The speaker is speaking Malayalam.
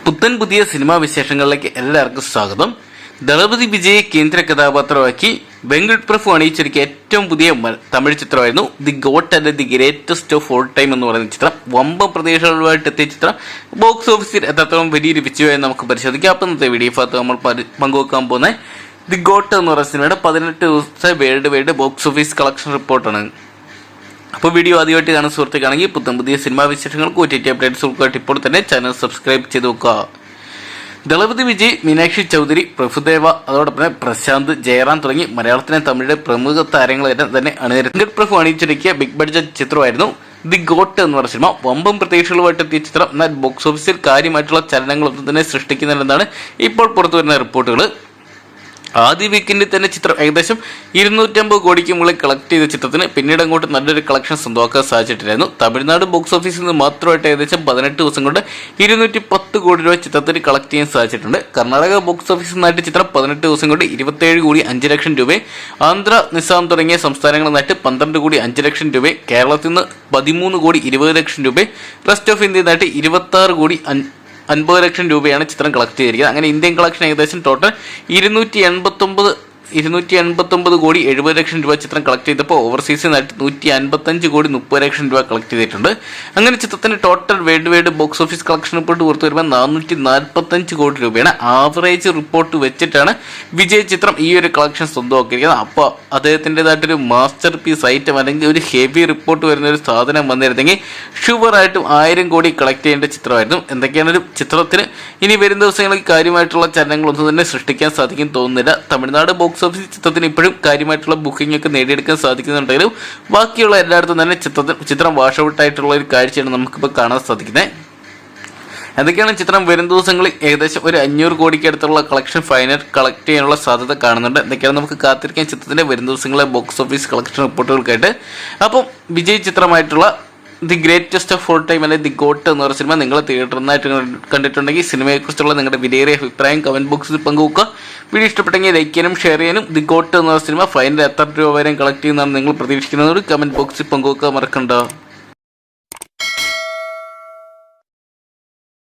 പുത്തൻ പുതിയ സിനിമാ വിശേഷങ്ങളിലേക്ക് എല്ലാവർക്കും സ്വാഗതം. ദളപതി വിജയ് കേന്ദ്ര കഥാപാത്രമാക്കി വെങ്കട് പ്രഭു അണിയിച്ചൊരുക്കിയ ഏറ്റവും പുതിയ തമിഴ് ചിത്രമായിരുന്നു the got and the greatest of all time എന്ന് പറയുന്ന ചിത്രം. വമ്പ പ്രതീക്ഷകളുമായിട്ട് എത്തിയ ചിത്രം ബോക്സ് ഓഫീസിൽ എത്രത്തോളം വലിയൊരു വിജയമായി നമുക്ക് പരിശോധിക്കാം. അപ്പം ഇന്നത്തെ വീഡിയോ ഭാഗത്ത് നമ്മൾ പങ്കുവെക്കാൻ പോകുന്ന ദി ഗോട്ട് എന്ന് പറയുന്ന സിനിമയുടെ 18 ദിവസത്തെ world wide box office collection റിപ്പോർട്ടാണ്. അപ്പോൾ വീഡിയോ ആദ്യമായിട്ട് കാണുന്ന സുഹൃത്തുക്കാണെങ്കിൽ പുത്തൻ പുതിയ സിനിമാ വിശേഷങ്ങൾക്ക് OTT അപ്ഡേറ്റ്സ് ഉൾക്കാട്ട് ഇപ്പോൾ തന്നെ ചാനൽ സബ്സ്ക്രൈബ് ചെയ്ത് നോക്കുക. ദളപതി വിജയ്, മീനാക്ഷി ചൗധരി, പ്രഭുദേവ, അതോടൊപ്പം തന്നെ പ്രശാന്ത്, ജയറാം തുടങ്ങി മലയാളത്തിലെ തമിഴിലെ പ്രമുഖ താരങ്ങളെല്ലാം തന്നെ അണിനിരത്തി വെങ്കട് പ്രഭു അണിയിച്ചൊരുക്കിയ ബിഗ് ബഡ്ജറ്റ് ചിത്രമായിരുന്നു ദി ഗോട്ട് എന്ന് പറഞ്ഞ സിനിമ. വമ്പം പ്രതീക്ഷകളുമായിട്ട് എത്തിയ ചിത്രം എന്നാൽ ബോക്സ് ഓഫീസിൽ കാര്യമായിട്ടുള്ള ചലനങ്ങളൊന്നും തന്നെ സൃഷ്ടിക്കുന്നില്ലെന്നാണ് ഇപ്പോൾ പുറത്തു വരുന്ന റിപ്പോർട്ടുകൾ. ആദ്യ വീക്കെൻഡിൽ തന്നെ ചിത്രം ഏകദേശം 250 കോടിക്ക് മുകളിൽ കളക്ട് ചെയ്ത ചിത്രത്തിന് പിന്നീട് അങ്ങോട്ട് നല്ലൊരു കളക്ഷൻ സ്വന്തമാക്കാൻ സാധിച്ചിട്ടില്ലായിരുന്നു. തമിഴ്നാട് ബോക്സ് ഓഫീസിൽ നിന്ന് മാത്രമായിട്ട് ഏകദേശം 18 ദിവസം കൊണ്ട് 210 കോടി രൂപ ചിത്രത്തിന് കളക്ട് ചെയ്യാൻ സാധിച്ചിട്ടുണ്ട്. കർണാടക ബോക്സ് ഓഫീസിൽ നിന്നായിട്ട് ചിത്രം 18 ദിവസം കൊണ്ട് 27 കോടി 5 ലക്ഷം രൂപയും, ആന്ധ്ര, നിസാം തുടങ്ങിയ സംസ്ഥാനങ്ങളിൽ നിന്നായിട്ട് 12 കോടി 5 ലക്ഷം രൂപയും, കേരളത്തിൽ നിന്ന് 13 കോടി 20 ലക്ഷം രൂപയും, റെസ്റ്റ് ഓഫ് ഇന്ത്യയിൽ നിന്നായിട്ട് 26 കോടി 50 ലക്ഷം രൂപയാണ് ചിത്രം കളക്ട് ചെയ്തിരിക്കുന്നത്. അങ്ങനെ ഇന്ത്യൻ കളക്ഷൻ ഏകദേശം ടോട്ടൽ 289 കോടി 70 ലക്ഷം രൂപ ചിത്രം കളക്ട് ചെയ്തപ്പോൾ ഓവർസീസിൽ നിന്നായിട്ട് 155 കോടി 30 ലക്ഷം രൂപ കളക്ട് ചെയ്തിട്ടുണ്ട്. അങ്ങനെ ചിത്രത്തിന് total world wide box office collection report പുറത്തു വരുമ്പോൾ 445 കോടി രൂപയാണ്. ആവറേജ് റിപ്പോർട്ട് വെച്ചിട്ടാണ് വിജയ് ചിത്രം ഈ ഒരു കളക്ഷൻ സ്വന്തമാക്കിയിരിക്കുന്നത്. അപ്പോൾ അദ്ദേഹത്തിൻ്റെതായിട്ടൊരു മാസ്റ്റർ പീസ് ഐറ്റം അല്ലെങ്കിൽ ഒരു ഹെവി റിപ്പോർട്ട് വരുന്ന ഒരു സാധനം വന്നിരുന്നെങ്കിൽ ഷുവറായിട്ടും 1000 കോടി കളക്ട് ചെയ്യേണ്ട ചിത്രമായിരുന്നു. എന്തൊക്കെയാണ് ഒരു ചിത്രത്തിന് ഇനി വരും ദിവസങ്ങളിൽ കാര്യമായിട്ടുള്ള ചലനങ്ങളൊന്നും തന്നെ സൃഷ്ടിക്കാൻ സാധിക്കും തോന്നുന്നില്ല. തമിഴ്നാട് ബോക്സ് ഓഫീസ് ചിത്രത്തിന് ഇപ്പോഴും കാര്യമായിട്ടുള്ള ബുക്കിംഗ് ഒക്കെ നേടിയെടുക്കാൻ സാധിക്കുന്നുണ്ടെങ്കിലും ബാക്കിയുള്ള എല്ലായിടത്തും തന്നെ ചിത്രം വാഷ് ഔട്ട് ആയിട്ടുള്ള ഒരു കാഴ്ചയാണ് നമുക്കിപ്പോൾ കാണാൻ സാധിക്കുന്നത്. എന്തൊക്കെയാണ് ചിത്രം വരും ദിവസങ്ങളിൽ ഏകദേശം ഒരു 500 കോടിക്ക് അടുത്തുള്ള കളക്ഷൻ ഫൈനൽ കളക്ട് ചെയ്യാനുള്ള സാധ്യത കാണുന്നുണ്ട്. എന്തൊക്കെയാണ് നമുക്ക് കാത്തിരിക്കാൻ ചിത്രത്തിന്റെ വരും ദിവസങ്ങളിലെ ബോക്സ് ഓഫീസ് കളക്ഷൻ റിപ്പോർട്ടുകൾക്കായിട്ട്. അപ്പം വിജയ് ചിത്രമായിട്ടുള്ള the greatest of all time അല്ലെങ്കിൽ ദി ഗോട്ട് എന്ന് പറയുന്ന സിനിമ നിങ്ങൾ തിയേറ്ററിനായിട്ട് കണ്ടിട്ടുണ്ടെങ്കിൽ സിനിമയെക്കുറിച്ചുള്ള നിങ്ങളുടെ വിലയേറിയ അഭിപ്രായം കമന്റ് ബോക്സിൽ പങ്കുവെക്കുക. വീഡിയോ ഇഷ്ടപ്പെട്ടെങ്കിൽ ലൈക്ക് ചെയ്യാനും ഷെയർ ചെയ്യാനും. ദി ഗോട്ട് എന്ന് പറയുന്ന സിനിമ ഫൈനൽ എത്ര രൂപ വരെ കളക്ട് ചെയ്യുന്നതാണ് നിങ്ങൾ പ്രതീക്ഷിക്കുന്നത് കമന്റ് ബോക്സിൽ പങ്കുവെക്കുക മറക്കണ്ട.